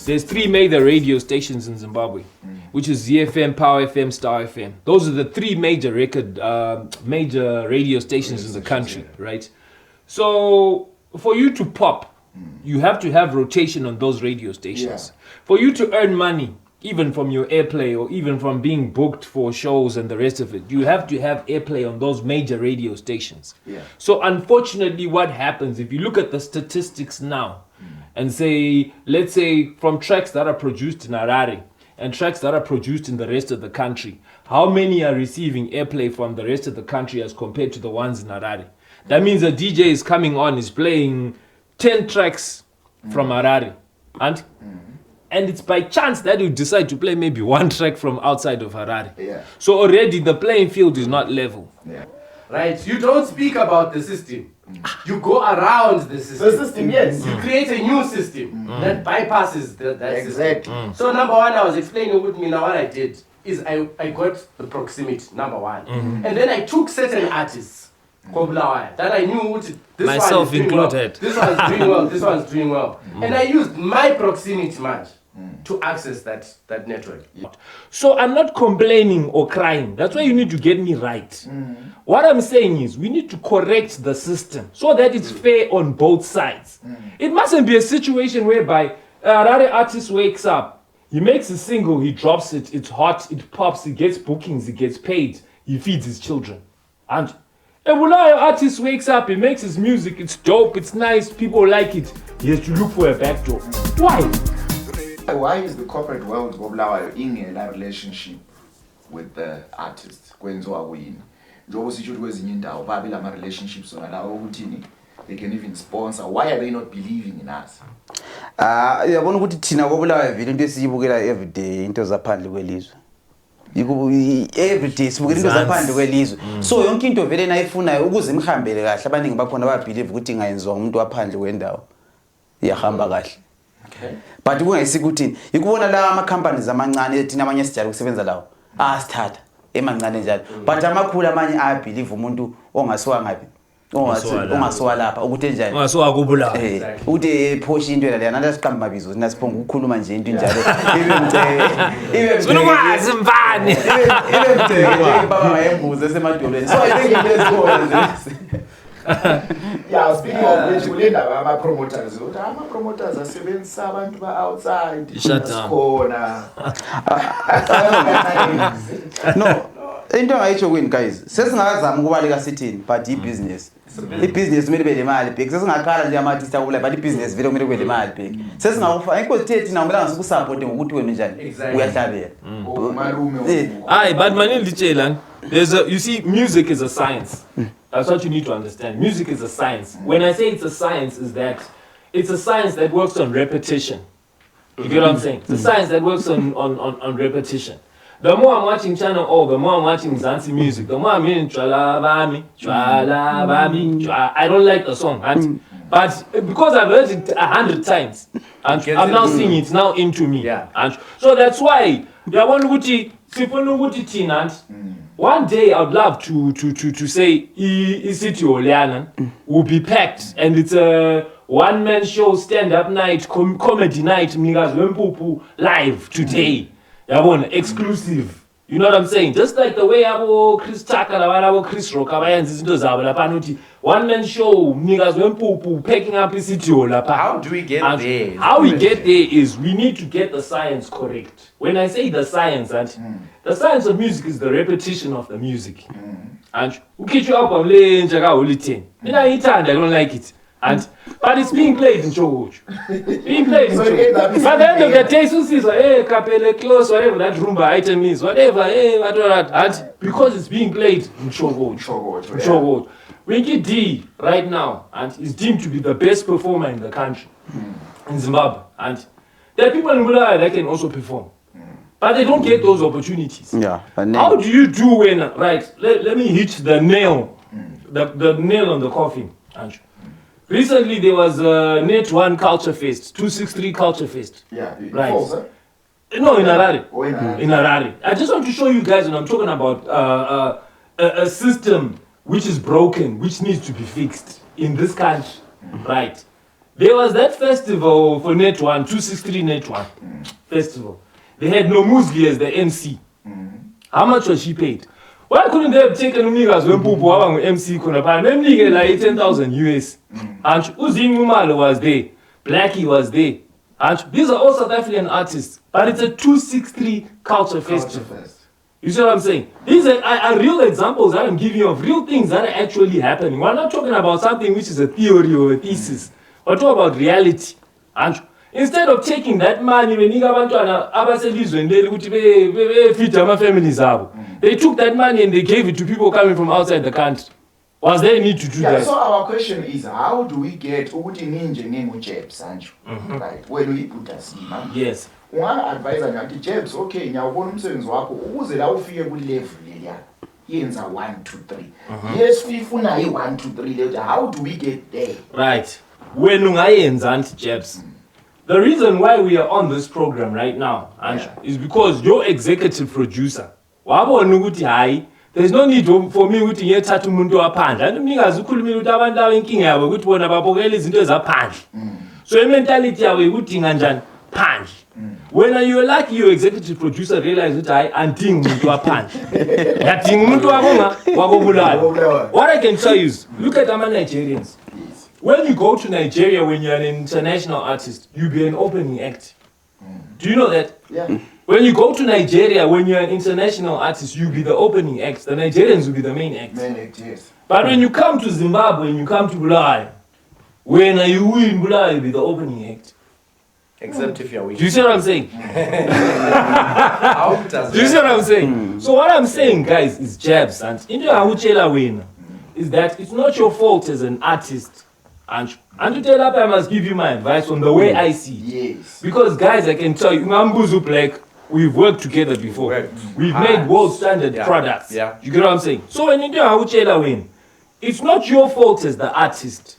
there's 3 major radio stations in Zimbabwe, which is ZFM, Power FM, Star FM. Those are the 3 major major radio stations in the country, right? So for you to pop, you have to have rotation on those radio stations. For you to earn money, even from your airplay or even from being booked for shows and the rest of it, you have to have airplay on those major radio stations. So unfortunately, what happens, if you look at the statistics now and say, let's say from tracks that are produced in Harare and tracks that are produced in the rest of the country, how many are receiving airplay from the rest of the country as compared to the ones in Harare? That means a DJ is coming on, is playing 10 tracks from Harare. And it's by chance that you decide to play maybe 1 track from outside of Harare. So already the playing field is not level. Right, you don't speak about the system. You go around the system. The system, yes. You create a new system that bypasses that system. So number 1, I was explaining with me now what I did is I got the proximity, number 1. And then I took certain artists, Bulawayo, that I knew this myself one is included. This one's doing well, this one's doing well. And I used my proximity match to access that network. So I'm not complaining or crying. That's why you need to get me right. What I'm saying is we need to correct the system so that it's fair on both sides. It mustn't be a situation whereby a Harare artist wakes up, he makes a single, he drops it, it's hot, it pops, he gets bookings, he gets paid, he feeds his children. And a Bulawayo artist wakes up, he makes his music, it's dope, it's nice, people like it. He has to look for a back door. Why? Why is the corporate world Bulawayo in a relationship with the artists? Kwenziwa kuyini? Njengoba sisho ukuthi kwezinye indawo babe lama relationships ona lawo ukuthi they can even sponsor. Why are they not believing in us? Yabona ukuthi thina koBulawayo vele into esiyibukela every day into zaphandle kwelizwe. Every day sibukela into zaphandle kwelizwe. So yonke into vele nayifunayo ukuze imhambele kahle abaningi bakhona ba believe ukuthi ingayenziwa umuntu waphandle kwendawo. Iyahamba kahle. But kungayisiki ukuthi ikubona la ama companies amancane thina abanye sijala ukusebenza lawo sithatha emancane njalo but amakhulu amanye believe umuntu ongasiwa ngapi ongasiwa lapha ukuthi enjani ongasiwa kuBulawayo ukuthi phoshi into lana nasiqamba mabizo sinasiphonga ukukhuluma nje into njalo ibe ukwazi mfane ibe mthe baba mayembuze esemadolweni so I think it is cool. Yeah, speaking of which, we need our promoters. Our promoters are sebenzisa abantu ba outside. Shut down. No, into ayitsho kwini guys. Sesingakazama ukubaleka sithini, but i-business. I-business kumele ibe nemali big. Sesingakhala nje ama-artist akubula, but i-business vele kumele kube nemali big. Sesingakufa inkosi thina kumele ngasukusupport ngokuthi wena njani. Uyahlabela. Hayi, but manini litshela. You see, music is a science. That's what you need to understand. Music is a science. When I say it's a science, is that it's a science that works on repetition. You get what I'm saying? It's a science that works on repetition. The more I'm watching Channel O, the more I'm watching Zanzi music, the more I'm hearing Chwala Bami. I don't like the song. But because I've heard it 100 times, and I'm now singing it now into me. And so that's why one day I'd love to say City Oleana will be packed and it's a one-man show, stand-up night, comedy night, Umnikazi Wempuphu live today. Exclusive. You know what I'm saying? Just like the way Chris Taka and Chris Rock one-man show, Umnikazi Wempuphu packing up City Olapa. How do we get there? How we get there is we need to get the science correct. When I say the science, the science of music is the repetition of the music. And ukithu album le njaka holy 10. I don't like it. But it's being played in Chogoch. Being played in Chogoch. By the end of the day, so says, hey, Capelle close, whatever that Rumba item is, whatever, hey, whatever. And because it's being played in Chogoch. Winky D right now, and is deemed to be the best performer in the country, in Zimbabwe. And there are people in Bulawayo that can also perform. But they don't get those opportunities. How do you do when, right, let me hit the nail, the nail on the coffin, Andrew. Recently, there was a Net 1 Culture Fest, 263 Culture Fest. Right. Falls, no, in Harare. In Harare. I just want to show you guys when I'm talking about a system which is broken, which needs to be fixed in this country. Right. There was that festival for Net 1, 263 Net 1 festival. They had Nomuzli as the MC. How much was she paid? Why couldn't they have taken Umnikazi Wempuphu waba ngu-MC khona phana? Memnike like 10,000 US. And Uzingumalo was there. Blackie was there. And these are all South African artists. But it's a 263 culture festival. You see what I'm saying? These are real examples that I'm giving you of real things that are actually happening. We're not talking about something which is a theory or a thesis. We're talking about reality. And instead of taking that money, they took that money and they gave it to people coming from outside the country. Was there a need to do that? So our question is, how do we get ukuthi ninje ngengu-Jebs Sancho? Right, when we put us in, yes. Unga-advise ngathi Jebs, okay, ngiyawubona umsebenzi wakho ukuze la ufike ku-level leliya yenza 1 2 3. Yes, sifuna i-1 2 3 later. How do we get there? Right. When ungayenza anti Jebs. The reason why we are on this program right now, Anshu, is because your executive producer, wabona ukuthi hayi, there's no need for me ukuthi ngiyethatha umuntu waphandle. Umnikazi ukhulumile ukuthi abantu abenkinga yabo ukuthi bona babokela izinto ezaphandle. So i-mentality yabo ikudinga njani? Phandle. When you are lucky, your executive producer realize ukuthi hayi andingi umuntu waphandle. Yadinga umuntu wako Bulawayo. What I can tell you is, look at our Nigerians. When you go to Nigeria, when you're an international artist, you be an opening act. Do you know that? Yeah. When you go to Nigeria, when you're an international artist, you be the opening act. The Nigerians will be the main act. Main act, yes. But when you come to Zimbabwe and you come to Bulawayo, when are you in Bulawayo, you be the opening act. Except if you're weak. Do you see what I'm saying? Do you see what I'm saying? So what I'm saying, guys, is Jebs. And into Ahuchela win is that it's not your fault as an artist. And to tell up, I must give you my advice on the way I see it. Yes. Because guys, I can tell you, Mbuzu Black, we've worked together before. We've made world standard products. Yeah. You get what I'm saying? So when you do Ahuchela win, it's not your fault as the artist.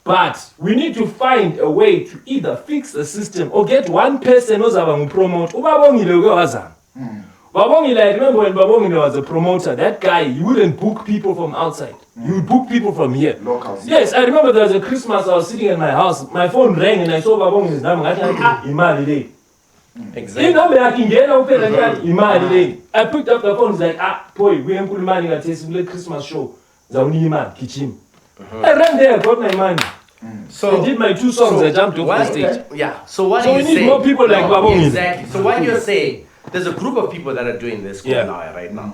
But we need to find a way to either fix the system or get one person who's going to promote. Babongile, I remember when Babongile was a promoter, that guy, he wouldn't book people from outside. He would book people from here. Locals. Yes, I remember there was a Christmas, I was sitting in my house, my phone rang and I saw Babongile's number. I was like, Imali Day. Exactly. I picked up the phone, it's like, boy, we ain't money at a Christmas show. Zauni Iman, kitchen. I ran there, got my money. So I did my 2 songs, I jumped off the stage. Yeah, so what So you we need say, more people like Babongile. Exactly. So what you're saying, there's a group of people that are doing this right now.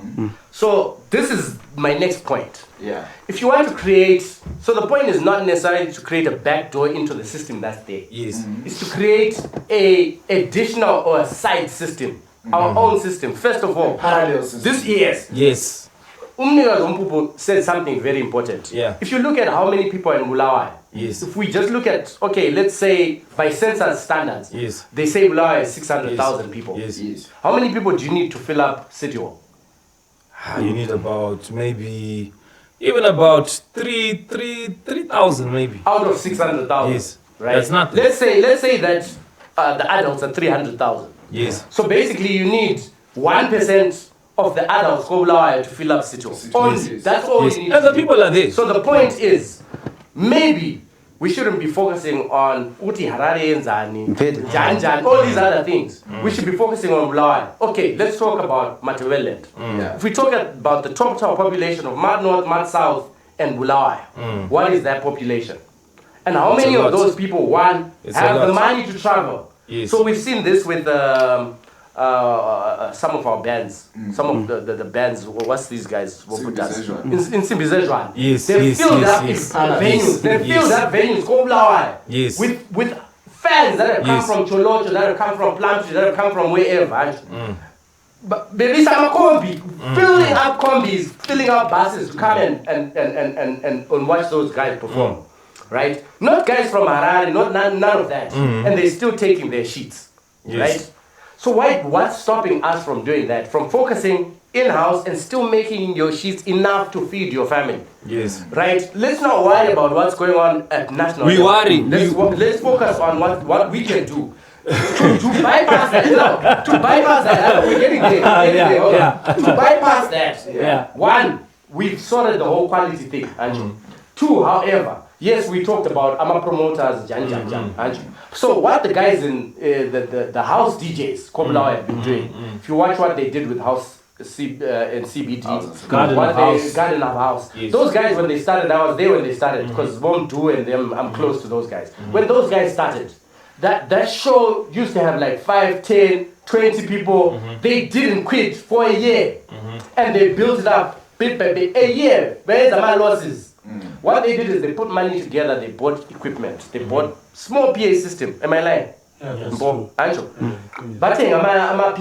So this is my next point. Yeah. If you want to create, so the point is not necessarily to create a backdoor into the system that's there. Yes. It's to create a additional or a side system, our own system. First of all, Parallel system. this year, Yes. Umnikazi Wempuphu said something very important. Yeah. If you look at how many people are in Bulawayo, Yes. if we just look at, okay, let's say by census standards, Yes. they say Bulawayo is 600,000 people. Yes. Yes. How many people do you need to fill up City Hall? You need about maybe, even about 3,000 maybe. Out of 600,000. Yes. Right? That's nothing. Let's say that the adults are 300,000. Yes. So basically you need 1% of the adults go Bulawayo to fill up City Hall. Only. That's all Yes. you need. And to the do. people are there. So the point is, maybe we shouldn't be focusing on Uti Harare Nzani, Janjan, all these other things. We should be focusing on Bulawayo. Okay, let's talk about Matewelland. Yeah. If we talk about the top population of Mad North, Mad South, and Bulawayo, what is that population? And how many a of lot. those people, one, It's a have the lot. money to travel? Yes. So we've seen this with some of our bands, some of the bands. What's these guys? Simbizezwane. In Simbizezwane. Yes, They yes, filled yes, up yes. venues. They Yes. filled up venues. Go Bulawayo. Yes. With fans that have come Yes. from Cholocho, that have come from Plumtree, that have come from wherever. But baby, some combi, filling up combis, filling up buses to come and watch those guys perform. Right? Not guys from Harare, none of that. And they're still taking their sheets. Yes. Right? So what's stopping us from doing that? From focusing in-house and still making your sheets enough to feed your family. Yes. Right? Let's not worry about what's going on at national We level. worry. Let's focus on what we can do. to bypass that, to bypass that, we're getting there. Hold on. To bypass that, one, we've sorted the whole quality thing. And two, however, yes, we talked about ama promoters, so what the guys in the house DJs, Bulawayo have been doing, if you watch what they did with house and CBD, Garden of House. Yes. Those guys, when they started, I was there when they started, because Mbo Nihel and them, I'm close to those guys. When those guys started, that show used to have like 5, 10, 20 people. They didn't quit for a year. And they built it up bit by bit. A year, where's the my losses? What they did is they put money together, they bought equipment, they bought small PA system. Am I lying? Mbo, but I'm a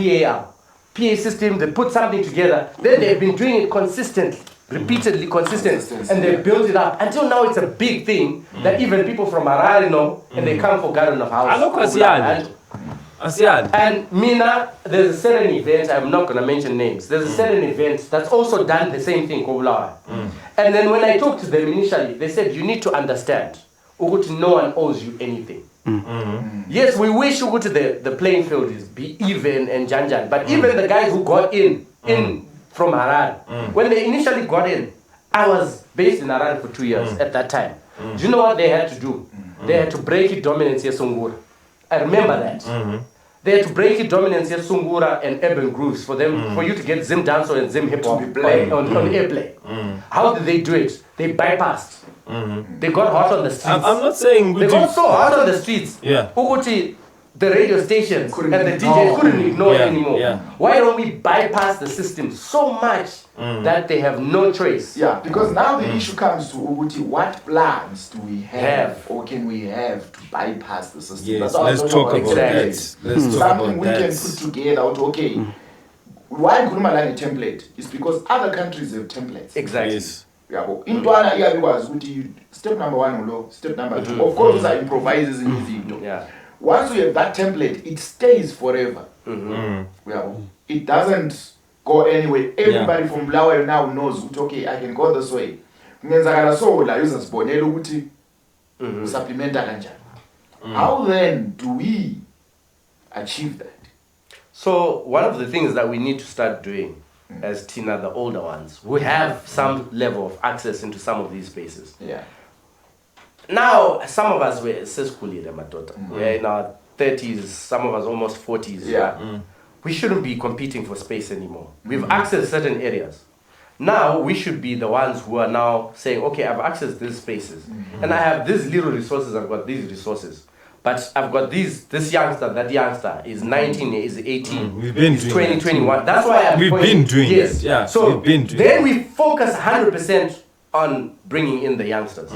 PA system, they put something together, then they've been doing it consistently, repeatedly consistent, and they built it up until now it's a big thing that even people from Harare know, and they come for Garden of House. And Mina, there's a certain event, I'm not going to mention names, there's a certain event that's also done the same thing, Bulawayo. And then when I talked to them initially, they said, you need to understand, Uguti, no one owes you anything. Yes, we wish the playing field is be even and Janjan, but even the guys who got in from Harare, when they initially got in, I was based in Harare for 2 years at that time. Do you know what they had to do? They had to break it dominance here Sungura. I remember that. They had to break it dominance here Sungura and urban grooves for you to get Zim dancehall and Zim hip hop on airplay. How did they do it? They bypassed. They got hot on the streets. I'm not saying they got so hot on the streets. Yeah. Uguti, the radio stations and the DJs couldn't ignore it anymore. Yeah. Why don't we bypass the system so much that they have no choice? Yeah, because now the issue comes to Uguti, what plans do we have or can we have to bypass the system? Yes, That's let's talk about that. Let's talk Something about we that. can put together. Okay, why Nkhuluma template? It's because other countries have templates. Exactly. Yes. Yabo. Intwana iyabikwazi ukuthi step number 1 ulo, step number 2. Of course, I improvises in izinto. Yeah. Once you have that template, it stays forever. Yabo. It doesn't go anywhere. Everybody from Bulawayo now knows ukuthi okay, I can go this way. Ngenzakala so la uzasibonela ukuthi supplementa kanjani. How then do we achieve that? So one of the things that we need to start doing as Tina, the older ones, who have some level of access into some of these spaces. Yeah. Now, some of us were we're in our 30s, some of us almost 40s. Yeah. We shouldn't be competing for space anymore. We've accessed certain areas. Now, we should be the ones who are now saying, okay, I've accessed these spaces, and I have these little resources, I've got these resources. But I've got this youngster, that youngster is 19, is 18, We've been is doing 20, 21. That's why We've been doing yes. it. Yeah, So we've been doing then we focus 100% on bringing in the youngsters.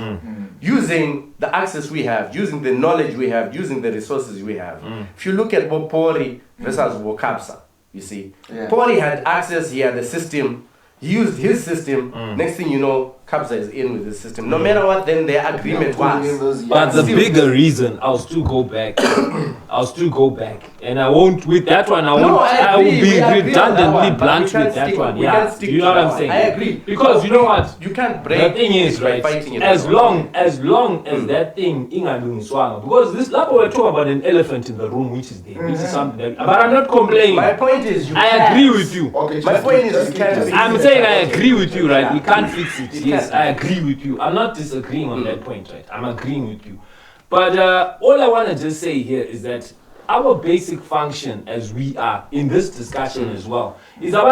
Using the access we have, using the knowledge we have, using the resources we have. If you look at POY versus Kapsa, you see, POY had access, he had the system, he used his system, next thing you know, Kapsa is in with the system. No matter what then their agreement was. But the bigger reason, I'll still go back. And I won't, with that one, I will be redundantly blunt with that one. Yeah, you know what I'm saying? I agree. Because you know what? You can't break. The thing is, right, as long as that thing, because this, like we're talking about an elephant in the room, which is there, which is something that, but I'm not complaining. My point is, I agree with you. Okay, my point is, you can't. I'm saying I agree with you, right? We can't fix it. Yes, I agree with you. I'm not disagreeing on that point, right? I'm agreeing with you. But all I want to just say here is that our basic function as we are in this discussion as well is some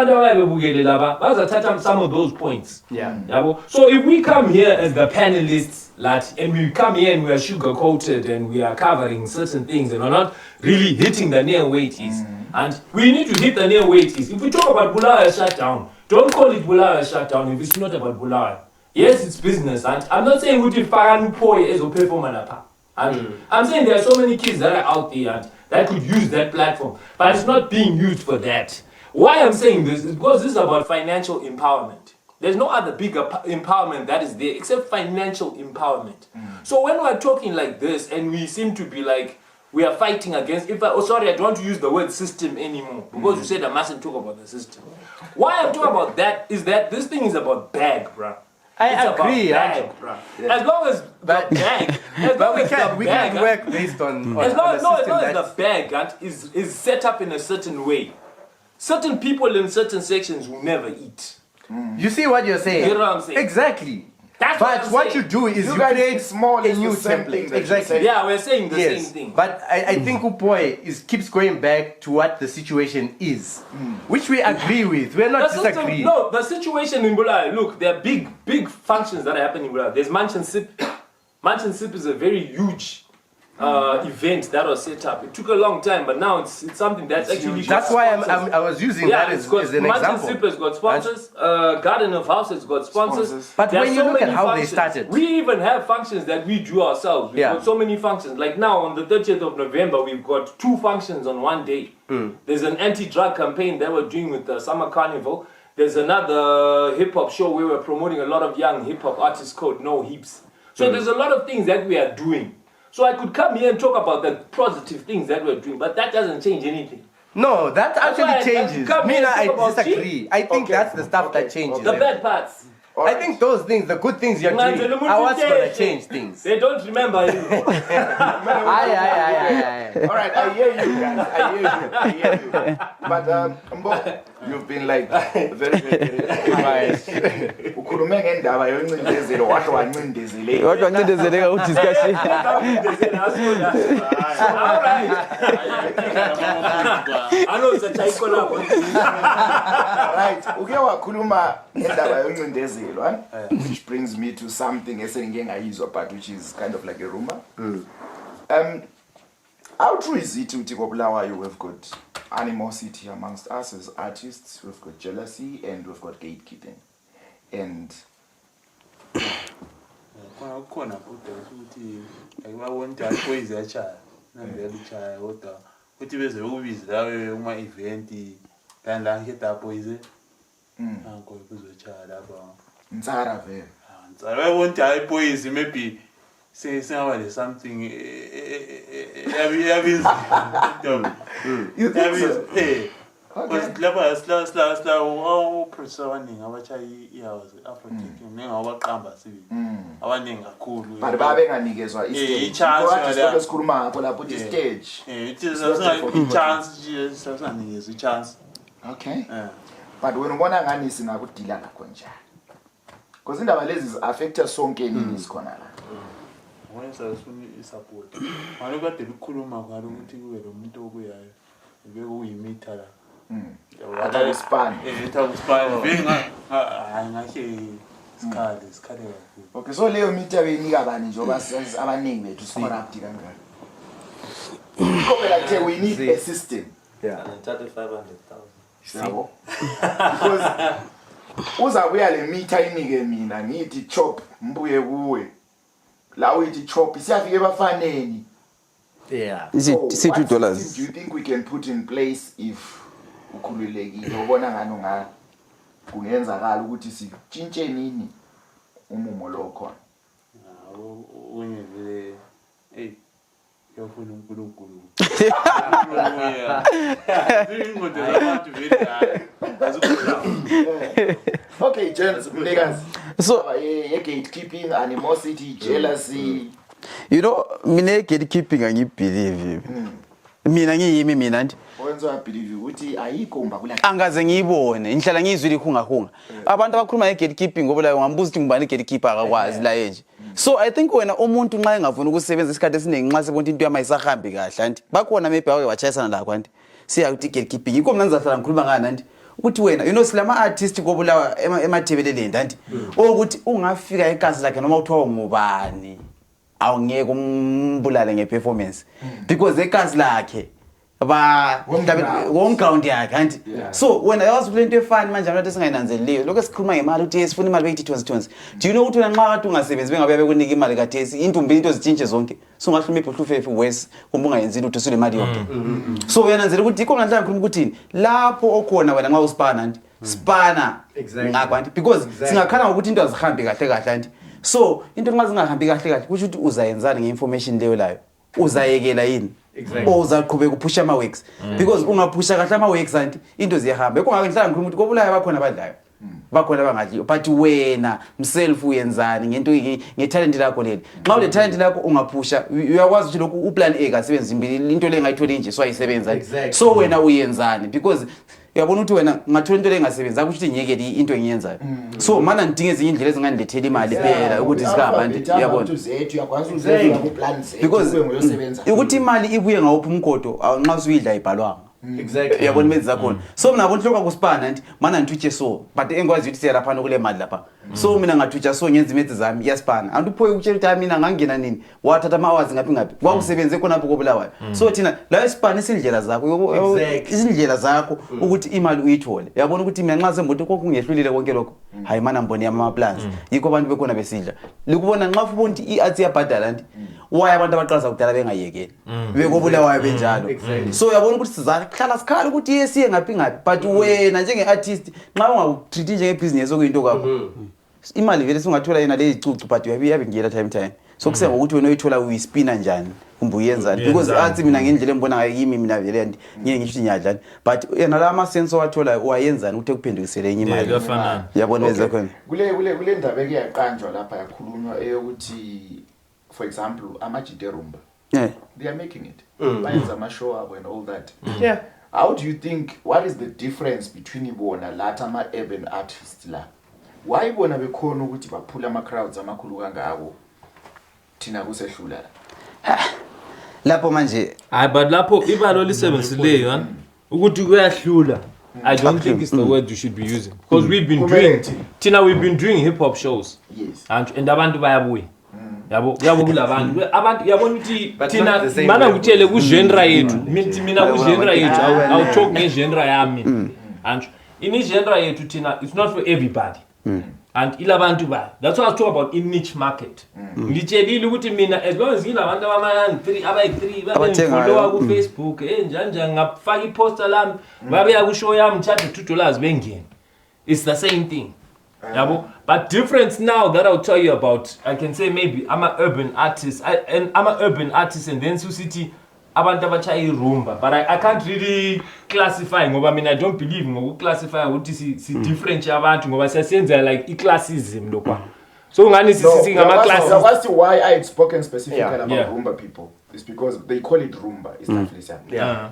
of those points. Yeah. So if we come here as the panelists, and we come here and we are sugar-coated and we are covering certain things and we're not really hitting the near weighties, and we need to hit the near weighties. If we talk about Bulawayo shutdown, don't call it Bulawayo shutdown if it's not about Bulawayo. Yes, it's business, and I'm not saying we did POY as a performer. I'm saying there are so many kids that are out there and that could use that platform, but it's not being used for that. Why I'm saying this is because this is about financial empowerment. There's no other bigger empowerment that is there except financial empowerment. So when we're talking like this and we seem to be like we are fighting against, I don't want to use the word system anymore because you said I mustn't talk about the system. Why I'm talking about that is that this thing is about bag, bruh. I agree. As long as the bag, we can't work based on as long as the the bag is set up in a certain way, certain people in certain sections will never eat. You see what you're saying? You know what I'm saying? Exactly. That's But I'm what saying. you do is you guys create small a is new the same template. thing that you Exactly. said. Yeah, we're saying the Yes. same thing. But I think POY keeps going back to what the situation is, which we agree with. We're not The system, disagreeing. no, the situation in Bulawayo, look, there are big functions that are happening in Bulawayo. There's Munch and Sip. Munch and Sip is a very huge event that was set up. It took a long time, but now it's something that's actually got That's why sponsors. I was using Yeah, that it's as got an Munch example. and Sip has got sponsors. Garden of House has got sponsors. Sponsors. But There are when you so look at many how they functions. started- We even have functions that we do ourselves. We've Yeah. got so many functions. Like now on the 30th of November, we've got 2 functions on one day. There's an anti-drug campaign that we're doing with the Summer Carnival. There's another hip-hop show where we're promoting a lot of young hip-hop artists called No Heaps. So there's a lot of things that we are doing. So I could come here and talk about the positive things that we're doing, but that doesn't change anything. No, that why actually I changes. come Me here and and I talk about disagree. I think that's the stuff that changes. The bad parts. I think those things, the good things you're doing, are what's gonna change things. They don't remember you. Aye. All right, I hear you guys. I hear you. But Mbo, you've been like very quiet. Ukhulume ngendaba yoncindezelo washo wancindezele. Kodwa ncindezeleka udiscussion. All right. I know it's a typo now. Right. Uke wakhuluma ngendaba yoncindezelo, which brings me to something esengike ngayizwa but which is kind of like a rumor. How true is it ukuthi koBulawayo we've got animosity amongst us as artists, we've got jealousy and we've got gatekeeping. And khona kodwa ukuthi ayibawona poyizi yachaya nambele uchaya kodwa uthi beze ukubiza lawe uma event la ngeta poyizi anko kuzochaya lapha Ntsara vele. Ntsara wayibona poyizi maybe singaba le something yabizi You think so? Because lapha sla producer abaningi abachaya ihouse Afro-Tech nengawabaqamba sibili abaningi kakhulu But babenganikezwa istage. i-chance Kodwa sikhuluma ngakho lapho ukuthi stage. it is a chance. Okay. But wena ubona ngani singakudila ngakho njani? Because indaba lezi zi-affecta sonke nini sikhona la. Wena sasifuna i-support. Manje kade likhuluma ngalo ukuthi kube lo muntu okuyayo. Beke kuyimitha la. Atakuspan. Atakuspan. Benga ngahle sikhale kakhulu. Okay, so leyo meter beyinika bani njengoba abaningi bethu sicorrupt kangaka. Kodwa like we need a system. Yeah. And 500,000. Yabo. Because uzabuya le meter inike mina ngithi chop mbuye kuwe. La uyithi chop isiyafika ebafaneni. Yeah. Is it So, $2? what system do you think we can put in place if ukhululekile ubona ngani nga kungenzakala ukuthi sitshintshe nini umumo lo khona? Unye vele yofuna uNkulunkulu. Okay, gents, Umnikazi. So Gatekeeping, animosity, jealousy. you know mina gatekeeping angibelieve. Mina ngiyimi mina nje. Wenza believe ukuthi ayikho umba kula. Angaze ngiyibone ngihlala ngizwile ihungahunga. Abantu abakhuluma ngegatekeeping ngoba la ngambuza ukuthi ngibani gatekeeper akakwazi la nje. So I think wena umuntu nxa engavuna ukusebenza isikhathi esiningi nxa sebona into yamayisahambi kahle anti bakhona maybe awake wachayisana la kwanti siya ukuthi gatekeeping yikho mina ngizahlala ngikhuluma ngani anti ukuthi wena you know silama artist koBulawayo emathebeleleni anti ukuthi ungafika ekansi lakhe noma uthiwa ngubani awungeke umbulale ngeperformance because ekansi lakhe ba home ground yakhe anti so wena yazi kulento efani manje abantu singayinanzeleliyo lokho sikhuluma ngemali ukuthi yesifuna imali beyithi tons do you know ukuthi wena nxa kade ungasebenzi bengabe bekunika imali kathesi intombi into zitshintshe zonke so ngahluma ibhuhlufefu wes kumbe ungayenzi lutho sule imali yonke so uyananzela ukuthi ikho manje ngikhuluma ukuthi lapho okhona wena nxa uspana anti spana ngakho anti because singakhala ngokuthi into azihambi kahle kahle anti so into nxa zingahambi kahle kahle kusho ukuthi uzayenzana ngeinformation leyo layo uzayekela yini or uzaqhubeka uphusha ama works because ungaphusha kahle ama works anti into ziyahamba ekungake ngihlala ngikhuluma ukuthi koBulawayo bakhona abadlayo bakhona abangadliyo but wena mself uyenzani ngento ngetalent lakho leli nxa ule talent lakho ungaphusha uyakwazi ukuthi lokhu uplan A kasebenza imbili into le ngayithola nje so ayisebenza so wena uyenzani because uyabona ukuthi wena ngathola into engasebenzi akuthi ngeke into engiyenzayo so mana ngidinga ezinye indlela ezingandilethela imali phela ukuthi sikahamba uyabona because ukuthi imali ibuye ngawuphi umgodo nxa usuyidla ibhalwanga Exactly. uyabona menzi zakhona so mina ngabonhloka kusipana nti mana ngithutshe so but engikwazi ukuthi siyalaphana kule mali lapha so mina ngathutsha so ngenza imethi zami iyasipana anti uphoye ukutshela ukuthi mina ngangena nini wathatha ama-hours ngaphi kwakusebenze khonapho koBulawayo so thina la isipana isindlela zakho izindlela zakho ukuthi imali uyithole uyabona ukuthi mina nxa sembothi kokungehlulile konke lokho hayi mana mboni yama-plans yikho abantu bekhona besidla likubona nxa ubona ukuthi i-arts iyabhadala nti why abantu abaqalisa kudala bengayekeli bekoBulawayo benjalo so uyabona ukuthi sizahlala sikhala ukuthi yesiye ngaphi but wena njenge-artist nxa ungawutreat njenge-business okuyinto kwakho imali vele singathola yena le icucu but uyabe ngiyela time so kusenga ukuthi wena uyithola uyispina njani kumbe uyenzani because arts mina ngendlela embona ngayo kimi mina vele ngeke ngisho inyadlani but yena la ama-sense owathola wayenzani ukuthi ekuphendukisele enye imali yabona wenza khona kule ndaba ekuyaqanjwa lapha yakhulunywa eyokuthi for example amajite rumba they are making it bayenza ama-show abo and all that how do you think what is the difference between ibona lathi ama-urban artists la why bona bekhona ukuthi baphula ama-crowds amakhulu kangako thina kusehlula lapho manje hayi but lapho ibalo lisebenzisileyo ukuthi kuyahlula I don't think it's the word you should be using because we've been doing hip hop shows and abantu bayabuya yabo kulabantu yabona ukuthi thina mana ngitshele ku genre yethu mina ku genre yethu I'll talk nge-genre yami and in genre yethu thina it's not for everybody and ilabantu ba that's why I talk about in niche market ngitshelile ukuthi mina as long as ngilabantu abayi3 babengifollowa ku Facebook njanja ngafaka iposter lami babeya ku show yami charge $2 bengena it's the same thing yabo but difference now that I'll tell you about I can say maybe I'm an urban artist and then City abantu abachaya irumba but I can't really classify ngoba mina I don't believe ngokuclassify ukuthi si different abantu ngoba siyasenza like i-classism lokwa so ngani sisi ngama classes that's why I had spoken specifically about rumba people it's because they call it rumba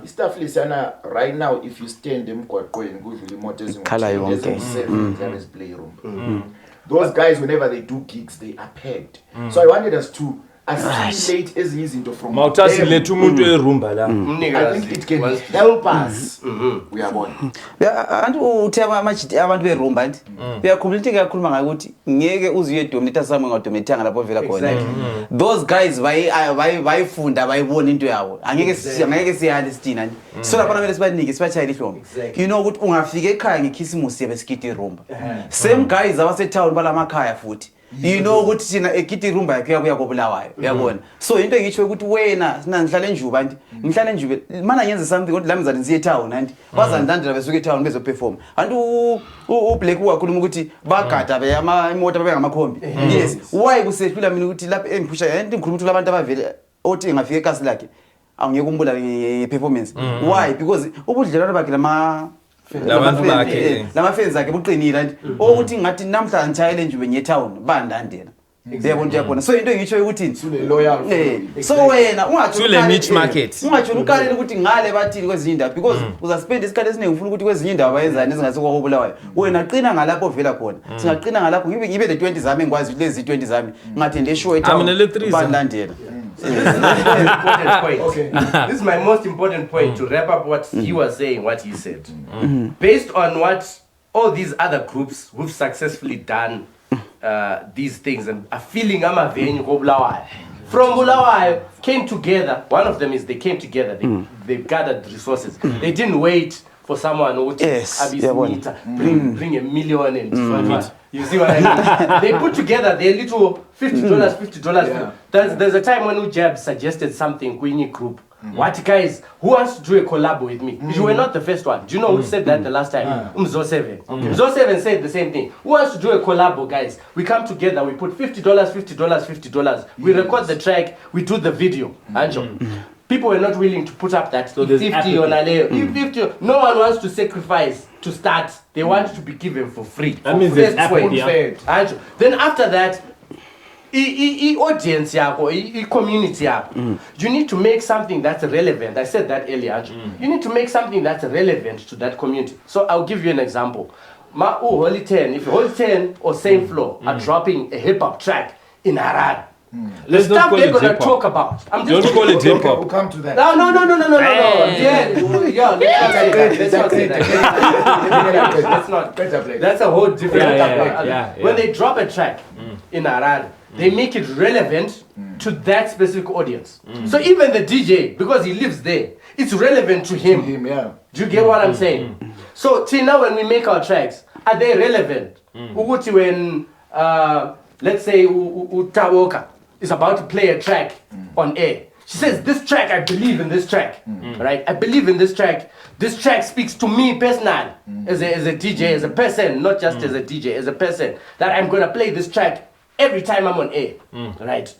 istaflisana right now if you stand emgwaqweni kudlula imoto ezingezimseven play rumba those guys whenever they do gigs they are pegged so I wanted us to assimilate ezinye izinto from mawuthasi lethu umuntu erumba la I think it can help us uyabona anti uthi abantu berumba nti uyakhumbula into engakhuluma ngayo ukuthi ngeke uze uyedominate sami ngadominatanga lapho vela khona those guys bayifunda bayibona into yabo angeke siyale sitina so lapha kumele sibanike sibachayile ihlombe you know ukuthi ungafika ekhaya ngekhisimusi yabesikiti irumba same guys abase town balamakhaya futhi you know ukuthi thina ekiti rumba yakhe yabuya koBulawayo uyabona so into engitsho ukuthi wena sina ngihlala enjuba ngihlala enjuba mana ngenze something ukuthi lamizani nsiye town anti bazandandela besuka etown bezo perform anti u Black wakhuluma ukuthi bagada imoto babengamakhombi yes why kusehlula mina ukuthi lapha engiphusha anti ngikhuluma ukuthi labantu abavele othi engafika ekasi lakhe awungeke umbula ngeperformance why because ubudlelwano bakhe labantu bakhe lamafenzi akhe buqinile anti ukuthi ngathi namhlanje ngitshayele njube ngeTown bandandela uyabona so into engitsho ukuthi loyal so wena ungathi le niche market ungathi ukalele ukuthi ngale bathini kwezinye indawo because uzaspend isikhathi esiningi ufuna ukuthi kwezinye indawo bayenzani ezingasekho koBulawayo wena qina ngalapho vela khona singaqina ngalapho ngibe le 20 zami engikwazi lezi 20 zami ngathi ndeshow eTown bandandela This is my most important point to wrap up what he was saying, what he said. Based on what all these other groups who've successfully done these things and are feeling I'm a venue Bulawayo. From Bulawayo came together. One of them is they came together. They gathered resources. They didn't wait for someone who bring $1 million and you see what I mean? They put together their little $50. There's a time when Ujab suggested something Queenie group. What guys? Who wants to do a collab with me? You were not the first one. Do you know who said that the last time? Mzo 7. Mzo 7 said the same thing. Who wants to do a collab, guys? We come together. We put $50. We record the track. We do the video. Anjo. People were not willing to put up that so 50 on a layer. 50, no one wants to sacrifice to start. They want to be given for free. That means it's fair. Then after that, audience yakho, community yakho. You need to make something that's relevant. I said that earlier. You need to make something that's relevant to that community. So I'll give you an example. Holy 10, if Holy 10 or Same Flow are dropping a hip hop track in Harare, the stuff they're gonna talk about. I'm just Don't call it hip hop. We'll come to that. No. Let's not say that. Let's not. That's a whole different topic. When they drop a track in Harare, they make it relevant to that specific audience. So even the DJ, because he lives there, it's relevant to him. Do you get what I'm saying? So Tina, when we make our tracks, are they relevant? Uguti when let's say Utawoka is about to play a track on air. She says, this track, I believe in this track, right? I believe in this track. This track speaks to me personally, as a DJ, as a person, not just as a DJ, as a person, that I'm gonna play this track every time I'm on air, right?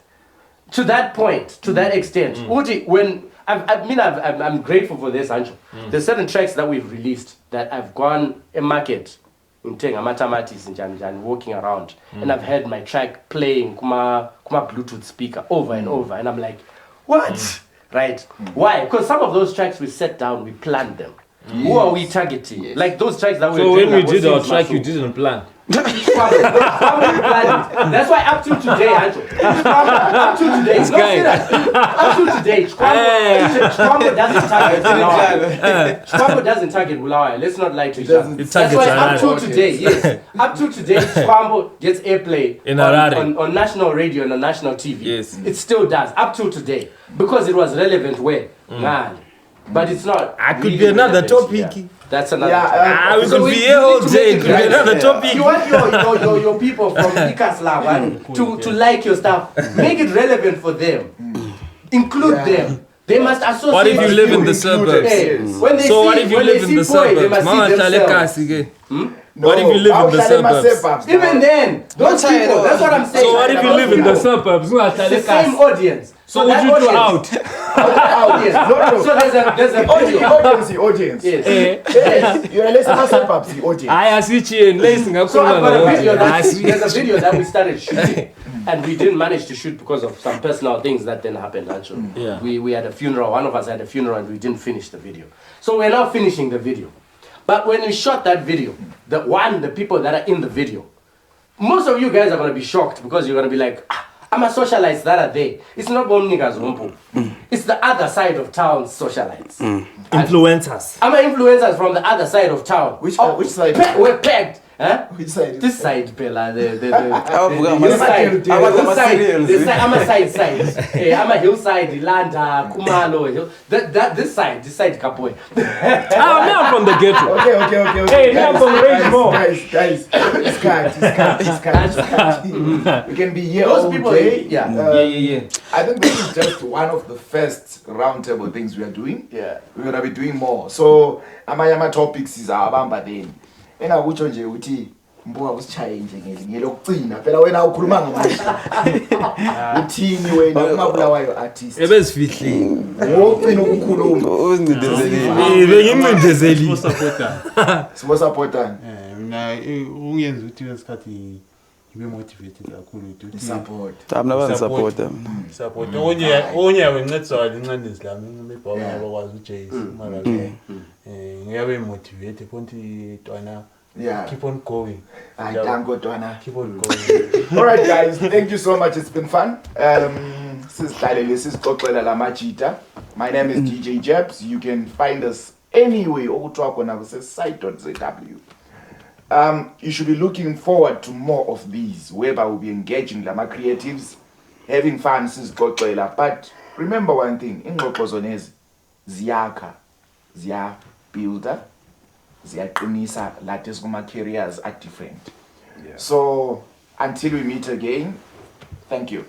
To that point, to that extent, Uti, when I'm grateful for this, Anjo. There's certain tracks that we've released that I've gone a market in Matamatis and walking around, and I've had my track playing kuma Bluetooth speaker over and over, and I'm like, what? Right? Why? Because some of those tracks we set down, we planned them. Who are we targeting? Yes. Like those tracks that we. So when we did our track, you didn't plan. That's why up to today, Anjo. Up to today, up to today, Chkwambo doesn't target Bulawayo. Chkwambo doesn't target Bulawayo. Let's not lie to each other. That's why up to today, yes, up to today, Chkwambo gets airplay on national radio and on national TV. Yes, it still does up to today because it was relevant where. But it's not. I could be another topic. Yeah. That's another topic. We could be here all day. Could be another topic. You want your people from Ikaslav to like your stuff. Make it relevant for them. Include them. They must associate. What if you live in the suburbs? When they what if you live in the suburbs? They must see themselves. What if you live in the suburbs? Even then, those people, that's what I'm saying. So what if you live in the suburbs? The same audience. So would you do out? Yes. So there's a audience. Yes. You are listening to suburbs, the audience. I see you. So I've got a video. There's a video that we started shooting, and we didn't manage to shoot because of some personal things that then happened. Actually, we had a funeral. One of us had a funeral, and we didn't finish the video. So we're now finishing the video. But when we shot that video, the people that are in the video, most of you guys are gonna be shocked because you're gonna be like, I'm a socialites that are there. It's not Umnikazi Wempuphu. It's the other side of town socialites. Influencers. I'm influencers from the other side of town. Which side? We're pegged. Huh? Which side? This side, Bella. I'm a side. Hey, I'm a hillside, Landa, Kumalo. This side, Kapoy. I'm from the ghetto. Okay. Hey, I'm from Rangemore. Guys, this guy. We can be here Those all people, day. Yeah. I think this is just one of the first roundtable things we are doing. Yeah. We're gonna be doing more. So, ama topics is abamba then. Engakutsho nje uthi mbuka usichaye nje ngelokugcina phela wena ukhuluma ngamanje uthini wena kumabulawayo artist ebezifihli ngokugcina ukukhuluma bengimncindezeli sibo supportana mina ungenza ukuthi ngesikhathi ngibe motivated kakhulu ukuthi support amna support onye wencedza lincane islami ngibaba bakwazi uJace mara ngiyabe motivated konti twana keep on going. I thank God, Dwana. Keep on going. All right, guys. Thank you so much. It's been fun. This is Kokwela Lamachita. My name is DJ Jebs. You can find us anyway. Site.zw. You should be looking forward to more of these, whereby we'll be engaging Lama creatives, having fun. This is Kokwela. But remember one thing: in Ngokozonez, Ziaka, Zia builder. Ziyaqinisa latest kuma careers are different. So until we meet again, thank you.